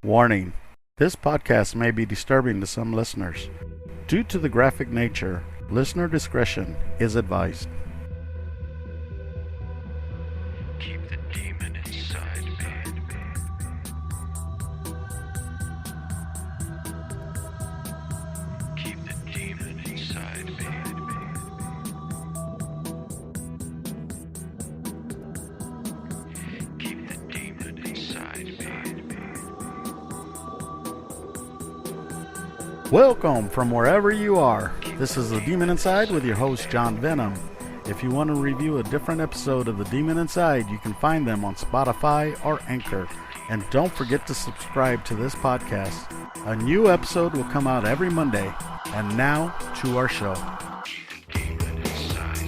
Warning: this podcast may be disturbing to some listeners. Due to the graphic nature, listener discretion is advised. Keep the demon inside me. Keep the demon inside me. Keep the demon inside me. Welcome from wherever you are. This is The Demon Inside with your host, John Venom. If you want to review a different episode of The Demon Inside, you can find them on Spotify or Anchor. And don't forget to subscribe to this podcast. A new episode will come out every Monday. And now to our show. Keep the demon inside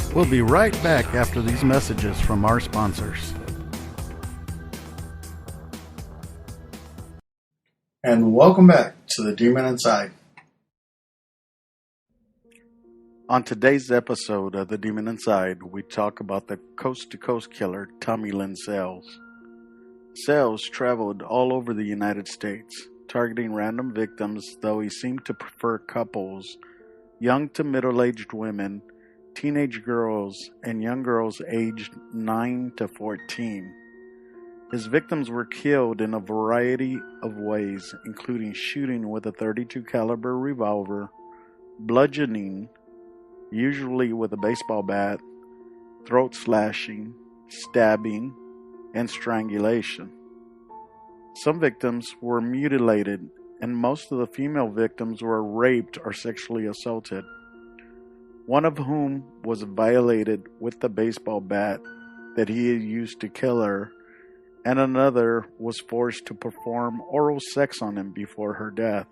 me. We'll be right back after these messages from our sponsors. And welcome back to The Demon Inside. On today's episode of The Demon Inside, we talk about the coast-to-coast killer Tommy Lynn Sells. Sells traveled all over the United States, targeting random victims, though he seemed to prefer couples, young to middle-aged women, teenage girls, and young girls aged 9 to 14. His victims were killed in a variety of ways, including shooting with a .32 caliber revolver, bludgeoning, usually with a baseball bat, throat slashing, stabbing, and strangulation. Some victims were mutilated, and most of the female victims were raped or sexually assaulted, one of whom was violated with the baseball bat that he had used to kill her, and another was forced to perform oral sex on him before her death.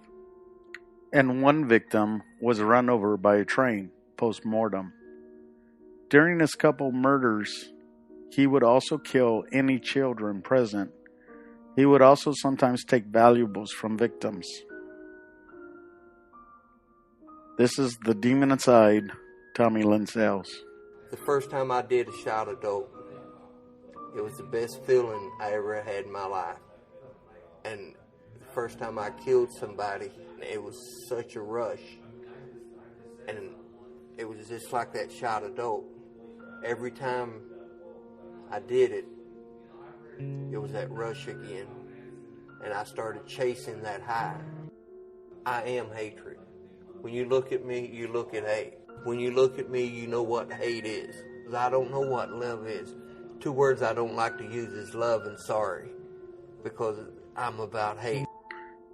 And one victim was run over by a train post-mortem. During his couple murders, he would also kill any children present. He would also sometimes take valuables from victims. This is The Demon Inside, Tommy Lynn Sells. The first time I did a shot of dope, it was the best feeling I ever had in my life. And the first time I killed somebody, it was such a rush. And it was just like that shot of dope. Every time I did it, it was that rush again. And I started chasing that high. I am hatred. When you look at me, you look at hate. When you look at me, you know what hate is. 'Cause I don't know what love is. Two words I don't like to use is love and sorry, because I'm about hate.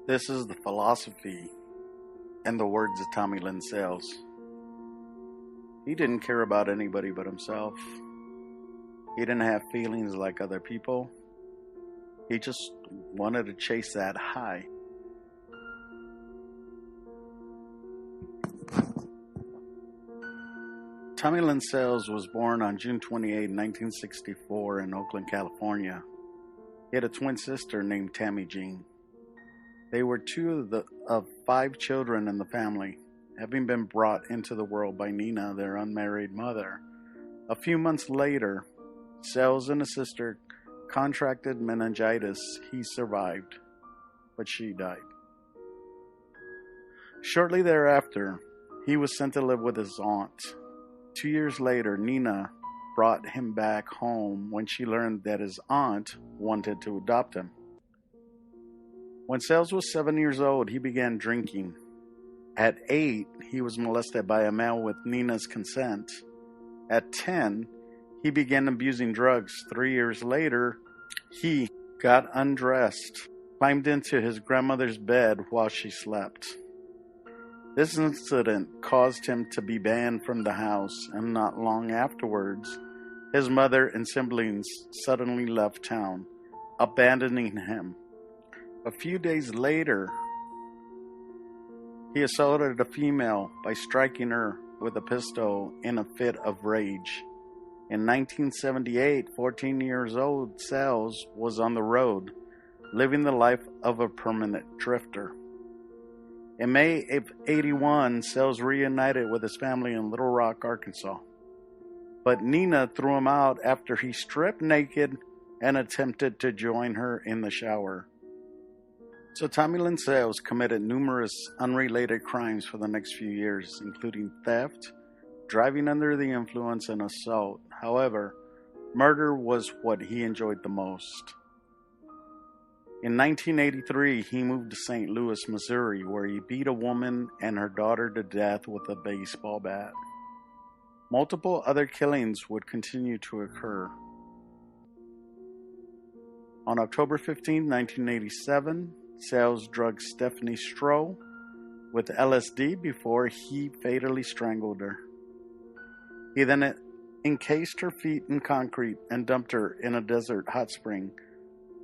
This is the philosophy and the words of Tommy Lynn Sells. He didn't care about anybody but himself. He didn't have feelings like other people. He just wanted to chase that high. Tommy Lynn Sells was born on June 28, 1964 in Oakland, California. He had a twin sister named Tammy Jean. They were two of 5 children in the family, having been brought into the world by Nina, their unmarried mother. A few months later, Sells and his sister contracted meningitis. He survived, but she died. Shortly thereafter, he was sent to live with his aunt. 2 years later, Nina brought him back home when she learned that his aunt wanted to adopt him. When Sells was 7 years old, he began drinking. At 8, he was molested by a male with Nina's consent. At 10, he began abusing drugs. 3 years later, he got undressed, climbed into his grandmother's bed while she slept. This incident caused him to be banned from the house, and not long afterwards, his mother and siblings suddenly left town, abandoning him. A few days later, he assaulted a female by striking her with a pistol in a fit of rage. In 1978, 14 years old, Sells was on the road, living the life of a permanent drifter. In May of '81, Sells reunited with his family in Little Rock, Arkansas. but Nina threw him out after he stripped naked and attempted to join her in the shower. So Tommy Lynn Sells committed numerous unrelated crimes for the next few years, including theft, driving under the influence, and assault. However, murder was what he enjoyed the most. In 1983, he moved to St. Louis, Missouri, where he beat a woman and her daughter to death with a baseball bat. Multiple other killings would continue to occur. On October 15, 1987, Sells drugged Stephanie Stroh with LSD before he fatally strangled her. He then encased her feet in concrete and dumped her in a desert hot spring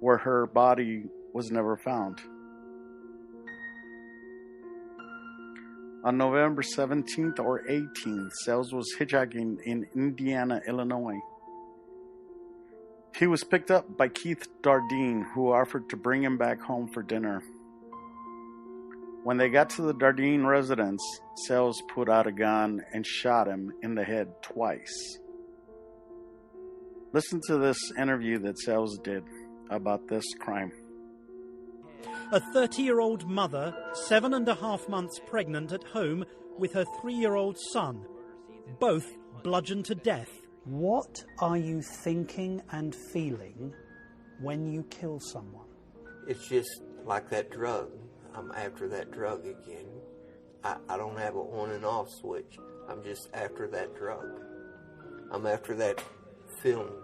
where her body was never found. On November 17th or 18th, Sells was hitchhiking in Indiana, Illinois. He was picked up by Keith Dardeen, who offered to bring him back home for dinner. When they got to the Dardeen residence, Sells put out a gun and shot him in the head twice. Listen to this interview that Sells did about this crime. A 30-year-old mother, 7.5 months pregnant at home with her 3-year-old son, both bludgeoned to death. What are you thinking and feeling when you kill someone? It's just like that drug. I'm after that drug again. I don't have an on and off switch. I'm just after that drug. I'm after that feeling.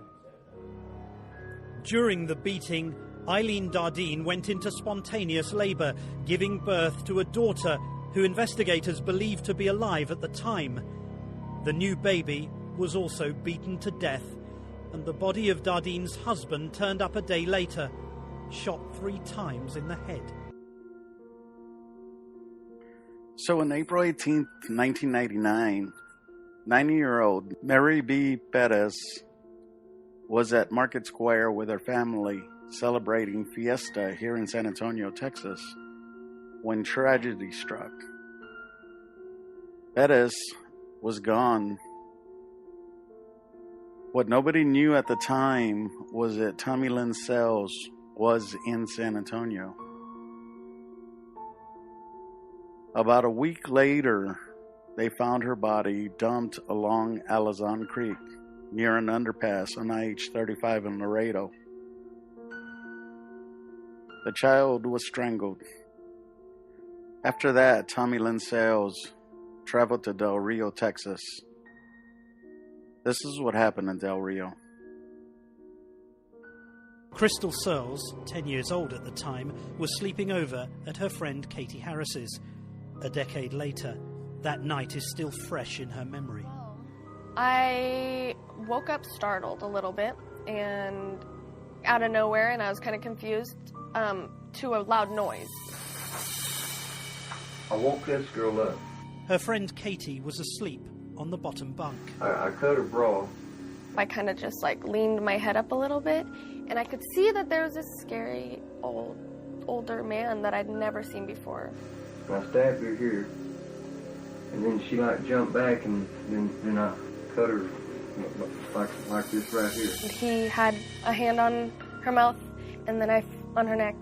During the beating, Eileen Dardeen went into spontaneous labour, giving birth to a daughter who investigators believed to be alive at the time. The new baby was also beaten to death, and the body of Dardeen's husband turned up a day later, shot 3 times in the head. So on April 18th, 1999, 90-year-old Mary B. Perez was at Market Square with her family celebrating Fiesta here in San Antonio, Texas, when tragedy struck. Perez was gone. What nobody knew at the time was that Tommy Lynn Sells was in San Antonio. About a week later, they found her body dumped along Alazan Creek near an underpass on IH-35 in Laredo. The child was strangled. After that, Tommy Lynn Sells traveled to Del Rio, Texas. This is what happened in Del Rio. Crystal Sells, 10 years old at the time, was sleeping over at her friend Katie Harris's. A decade later, that night is still fresh in her memory. I woke up startled a little bit and out of nowhere, and I was kind of confused to a loud noise. I woke this girl up. Her friend Katie was asleep on the bottom bunk. I cut her bra. I kind of just leaned my head up a little bit, and I could see that there was this scary older man that I'd never seen before. I stabbed her here, and then she jumped back, and then I cut her like this right here. He had a hand on her mouth and the knife on her neck,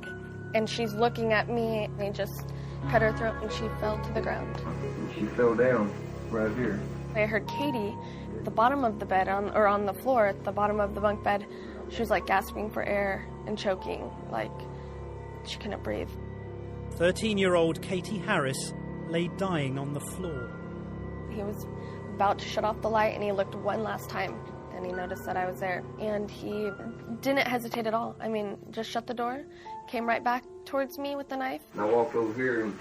and she's looking at me, and he just cut her throat, and she fell to the ground. And she fell down right here. I heard Katie at the bottom of the bed, on the floor at the bottom of the bunk bed. She was gasping for air and choking, she couldn't breathe. 13-year-old Katie Harris lay dying on the floor. He was about to shut off the light, and he looked one last time, and he noticed that I was there. And he didn't hesitate at all. Just shut the door, came right back towards me with the knife. And I walked over here, and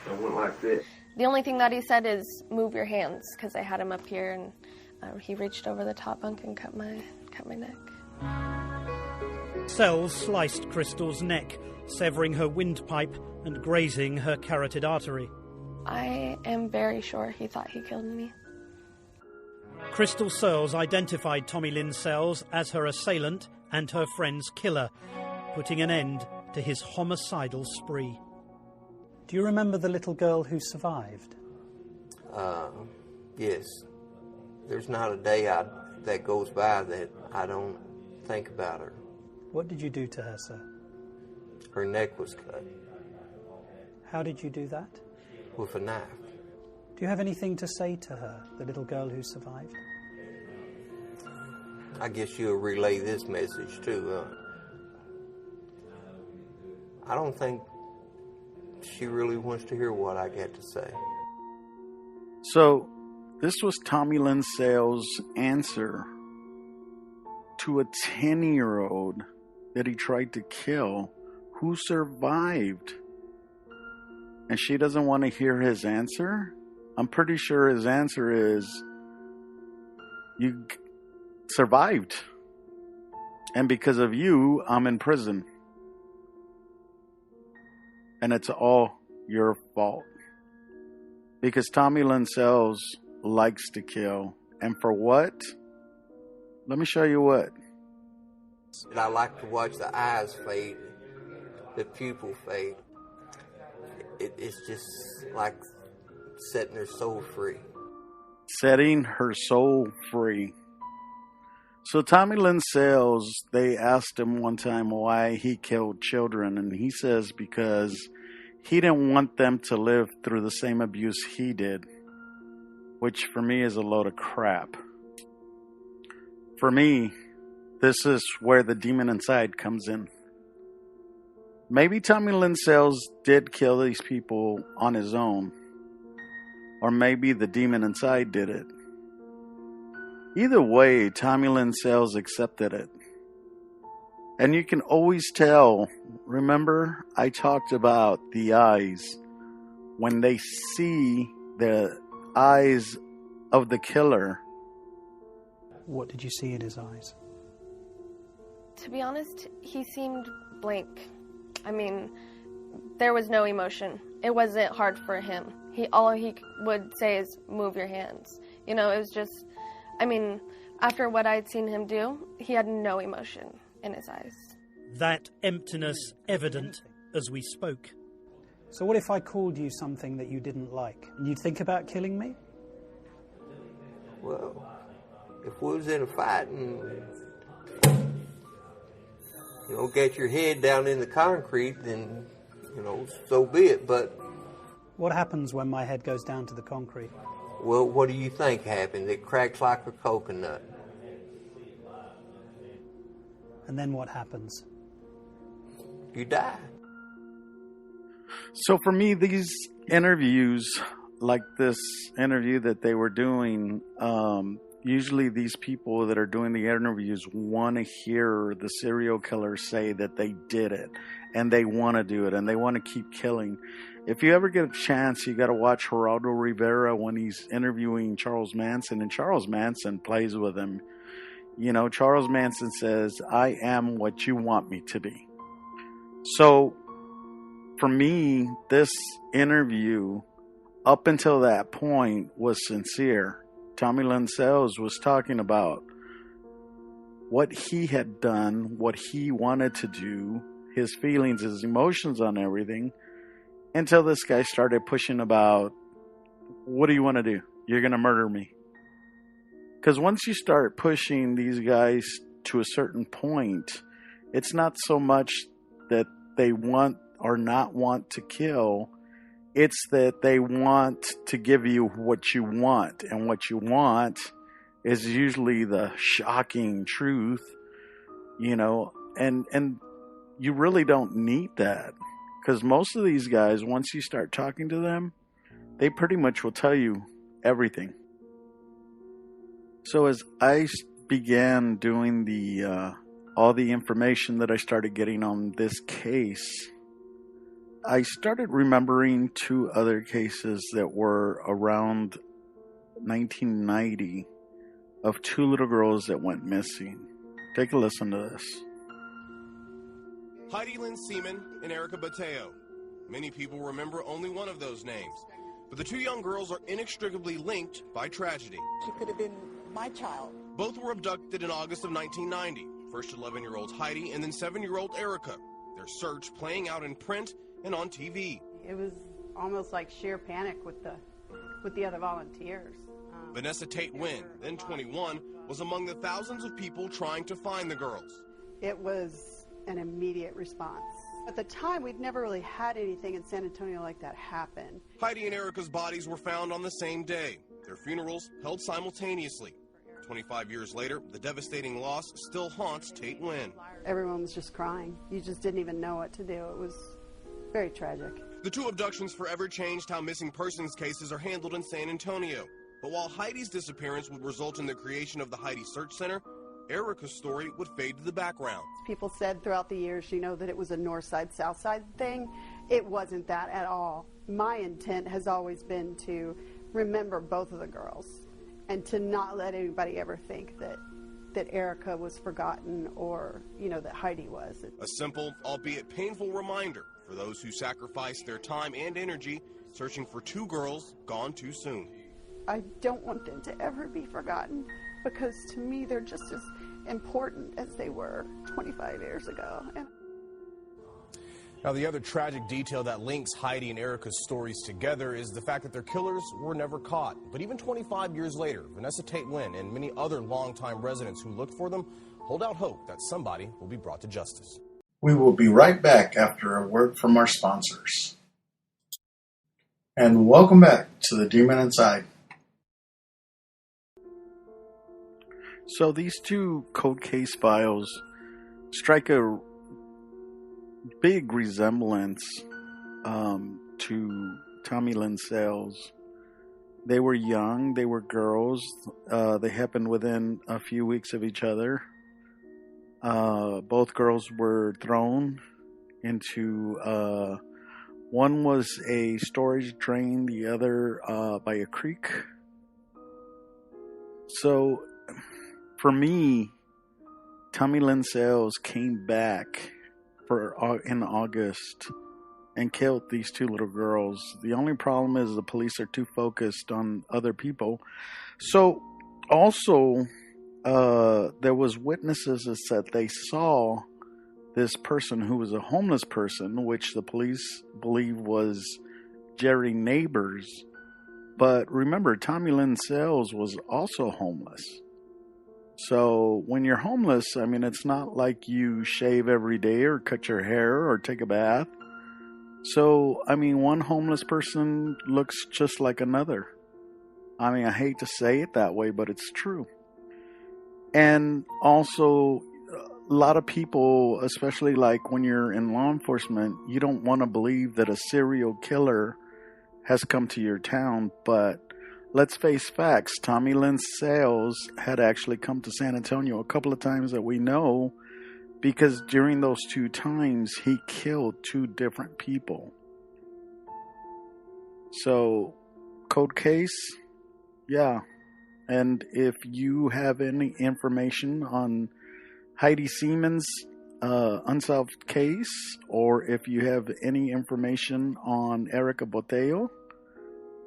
I went like this. The only thing that he said is, "Move your hands," because I had him up here, and he reached over the top bunk and cut my neck. Sells sliced Crystal's neck, severing her windpipe and grazing her carotid artery. I am very sure he thought he killed me. Crystal Sells identified Tommy Lynn Sells as her assailant and her friend's killer, putting an end to his homicidal spree. Do you remember the little girl who survived? Yes. There's not a day that goes by that I don't think about her. What did you do to her, sir? Her neck was cut How did you do that? with a knife. Do you have anything to say to her, the little girl who survived? I guess you'll relay this message too. I don't think she really wants to hear what I got to say. So, this was Tommy Lynn Sells' answer to a 10-year-old that he tried to kill who survived. And she doesn't want to hear his answer? I'm pretty sure his answer is, you survived. And because of you, I'm in prison. And it's all your fault. Because Tommy Lynn Sells likes to kill. And for what? Let me show you what. And I like to watch the eyes fade, the pupil fade. It's just like setting her soul free. Setting her soul free. So Tommy Lynn Sells, they asked him one time why he killed children. And he says because he didn't want them to live through the same abuse he did. Which for me is a load of crap. For me, this is where the demon inside comes in. Maybe Tommy Lynn Sells did kill these people on his own. Or maybe the demon inside did it. Either way, Tommy Lynn Sells accepted it. And you can always tell. Remember, I talked about the eyes. When they see the eyes of the killer. What did you see in his eyes? To be honest, he seemed blank. I mean, there was no emotion. It wasn't hard for him. All he would say is, move your hands. You know, it was just, I mean, after what I'd seen him do, he had no emotion in his eyes. That emptiness evident as we spoke. So what if I called you something that you didn't like? You'd think about killing me? Well, if we was in a fight and, get your head down in the concrete, then, so be it. But what happens when my head goes down to the concrete? Well, what do you think happens? It cracks like a coconut. And then what happens? You die. So for me, these interviews, like this interview that they were doing, usually these people that are doing the interviews want to hear the serial killer say that they did it. And they want to do it. And they want to keep killing. If you ever get a chance, you got to watch Geraldo Rivera when he's interviewing Charles Manson. And Charles Manson plays with him. Charles Manson says, I am what you want me to be. So, for me, this interview, up until that point, was sincere. Tommy Lynn Sells was talking about what he had done, what he wanted to do, his feelings, his emotions on everything, until this guy started pushing about, what do you want to do? You're going to murder me. Because once you start pushing these guys to a certain point, it's not so much that they want or not want to kill. It's that they want to give you what you want. And what you want is usually the shocking truth, and you really don't need that. Because most of these guys, once you start talking to them, they pretty much will tell you everything. So as I began doing all the information that I started getting on this case, I started remembering two other cases that were around 1990 of two little girls that went missing. Take a listen to this. Heidi Lynn Seaman and Erica Bateo. Many people remember only one of those names, but the two young girls are inextricably linked by tragedy. She could have been my child. Both were abducted in August of 1990. First 11-year-old Heidi and then 7-year-old Erica. Their search playing out in print and on TV. It was almost like sheer panic with the other volunteers. Vanessa Tate Wynn, then 21, was among the thousands of people trying to find the girls. It was an immediate response. At the time, we'd never really had anything in San Antonio like that happen. Heidi and Erica's bodies were found on the same day. Their funerals held simultaneously. 25 years later, the devastating loss still haunts Tate Lynn. Everyone was just crying. You just didn't even know what to do. It was very tragic. The two abductions forever changed how missing persons cases are handled in San Antonio. But while Heidi's disappearance would result in the creation of the Heidi Search Center, Erica's story would fade to the background. People said throughout the years, that it was a north side, south side thing. It wasn't that at all. My intent has always been to remember both of the girls and to not let anybody ever think that Erica was forgotten or, that Heidi was. A simple, albeit painful reminder for those who sacrificed their time and energy searching for two girls gone too soon. I don't want them to ever be forgotten because to me they're just as important as they were 25 years ago. Now, the other tragic detail that links Heidi and Erica's stories together is the fact that their killers were never caught. But even 25 years later, Vanessa Tate Lynn and many other longtime residents who looked for them hold out hope that somebody will be brought to justice. We will be right back after a word from our sponsors. And welcome back to The Demon Inside. So these two cold case files strike a big resemblance to Tommy Lynn Sells. They were young, they were girls, they happened within a few weeks of each other. Both girls were thrown into, one was a storage drain, the other by a creek. So for me, Tommy Lynn Sells came back in August and killed these two little girls. The only problem is the police are too focused on other people. So also, there was witnesses that said they saw this person who was a homeless person, which the police believe was Jerry Neighbors. But remember, Tommy Lynn Sells was also homeless. So when you're homeless, it's not like you shave every day or cut your hair or take a bath. So, one homeless person looks just like another. I hate to say it that way, but it's true. And also, a lot of people, especially like when you're in law enforcement, you don't want to believe that a serial killer has come to your town, but let's face facts. Tommy Lynn Sells had actually come to San Antonio a couple of times that we know, because during those two times, he killed two different people. So, cold case, yeah. And if you have any information on Heidi Seaman's unsolved case, or if you have any information on Erica Botello,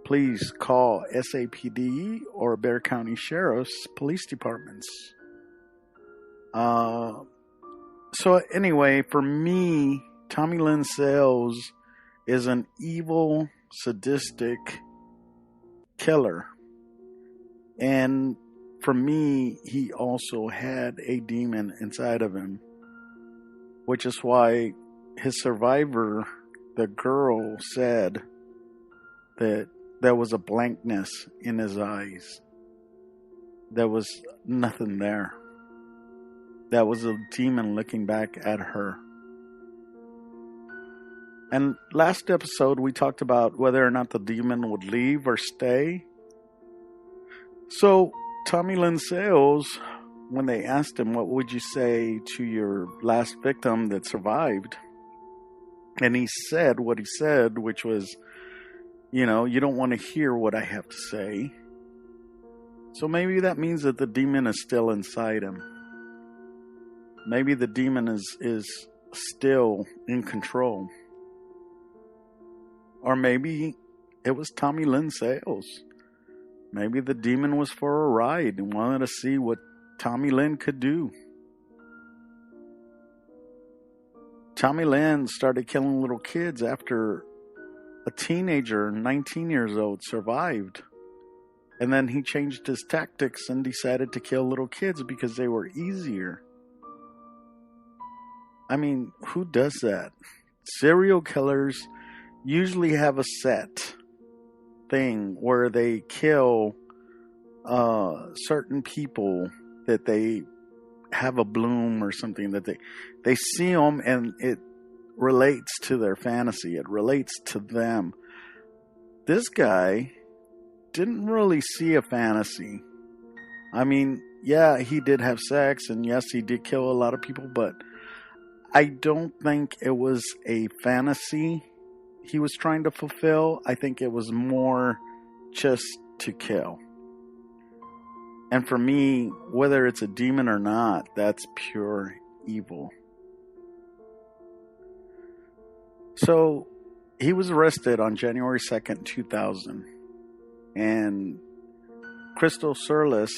please call SAPD or Bexar County Sheriff's Police Departments. So anyway, for me, Tommy Lynn Sells is an evil, sadistic killer. And for me, he also had a demon inside of him, which is why his survivor, the girl, said that there was a blankness in his eyes. There was nothing there. That was a demon looking back at her. And last episode, we talked about whether or not the demon would leave or stay. So, Tommy Lynn Sells, when they asked him, what would you say to your last victim that survived? And he said what he said, which was, you don't want to hear what I have to say. So maybe that means that the demon is still inside him. Maybe the demon is still in control. Or maybe it was Tommy Lynn Sells. Maybe the demon was for a ride and wanted to see what Tommy Lynn could do. Tommy Lynn started killing little kids after a teenager, 19 years old, survived. And then he changed his tactics and decided to kill little kids because they were easier. I mean, who does that? Serial killers usually have a set thing where they kill certain people that they have a bloom or something, that they see them and it relates to their fantasy. It relates to them. This guy didn't really see a fantasy. I mean, yeah, he did have sex, and yes, he did kill a lot of people, but I don't think it was a fantasy he was trying to fulfill. I think it was more just to kill. And for me, whether it's a demon or not, that's pure evil. So, he was arrested on January 2nd, 2000. And Crystal Surlis,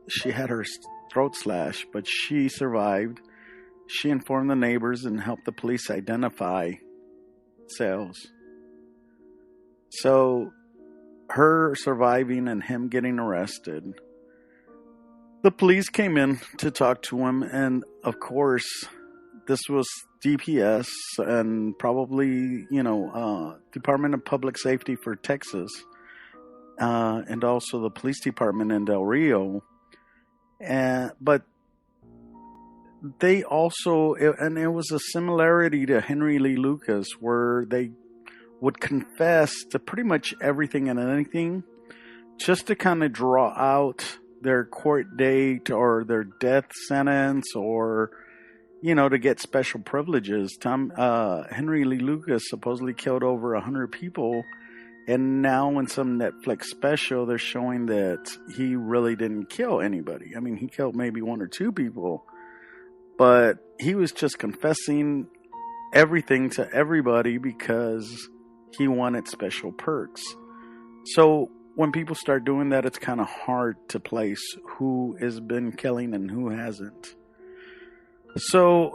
she had her throat slashed, but she survived. She informed the neighbors and helped the police identify Sells. So, her surviving and him getting arrested, the police came in to talk to him, and of course, this was DPS and probably, Department of Public Safety for Texas, and also the police department in Del Rio. But they also, and it was a similarity to Henry Lee Lucas, where they would confess to pretty much everything and anything just to kind of draw out their court date or their death sentence, or to get special privileges. Henry Lee Lucas supposedly killed over 100 people, and now in some Netflix special, they're showing that he really didn't kill anybody. I mean, he killed maybe 1 or 2 people, but he was just confessing everything to everybody because he wanted special perks. So when people start doing that, it's kind of hard to place who has been killing and who hasn't. So,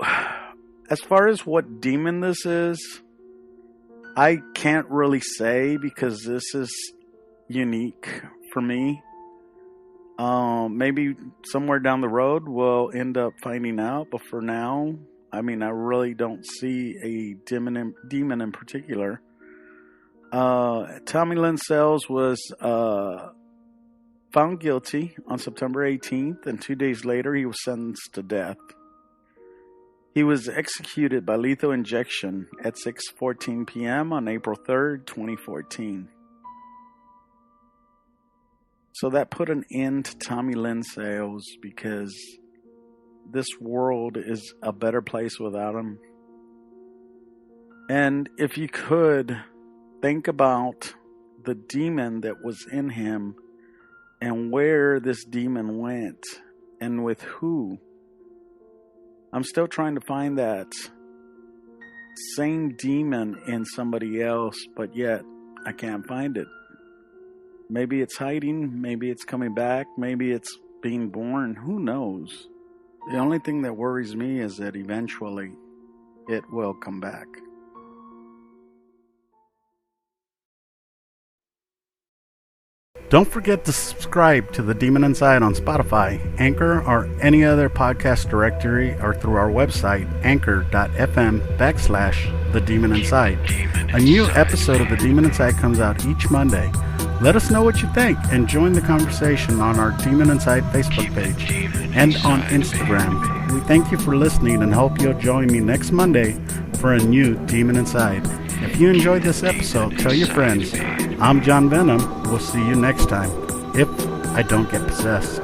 as far as what demon this is, I can't really say because this is unique for me. Maybe somewhere down the road we'll end up finding out, but for now, I mean, I really don't see a demon in particular. Tommy Lynn Sells was found guilty on September 18th, and 2 days later he was sentenced to death. He was executed by lethal injection at 6:14 p.m. on April 3rd, 2014. So that put an end to Tommy Lynn Sells because this world is a better place without him. And if you could think about the demon that was in him and where this demon went and with who. I'm still trying to find that same demon in somebody else, but yet I can't find it. Maybe it's hiding, maybe it's coming back, maybe it's being born, who knows? The only thing that worries me is that eventually it will come back. Don't forget to subscribe to The Demon Inside on Spotify, Anchor, or any other podcast directory, or through our website, anchor.fm/The Demon Inside. A new episode of The Demon Inside comes out each Monday. Let us know what you think and join the conversation on our Demon Inside Facebook page and on Instagram. We thank you for listening and hope you'll join me next Monday for a new Demon Inside. If you enjoyed this episode, tell your friends. I'm John Venom. We'll see you next time, if I don't get possessed.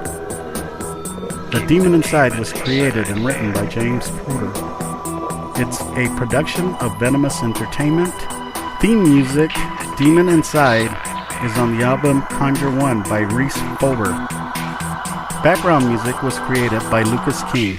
The Demon Inside was created and written by James Porter. It's a production of Venomous Entertainment. Theme music, Demon Inside, is on the album Conjure One by Reese Fulber. Background music was created by Lucas King.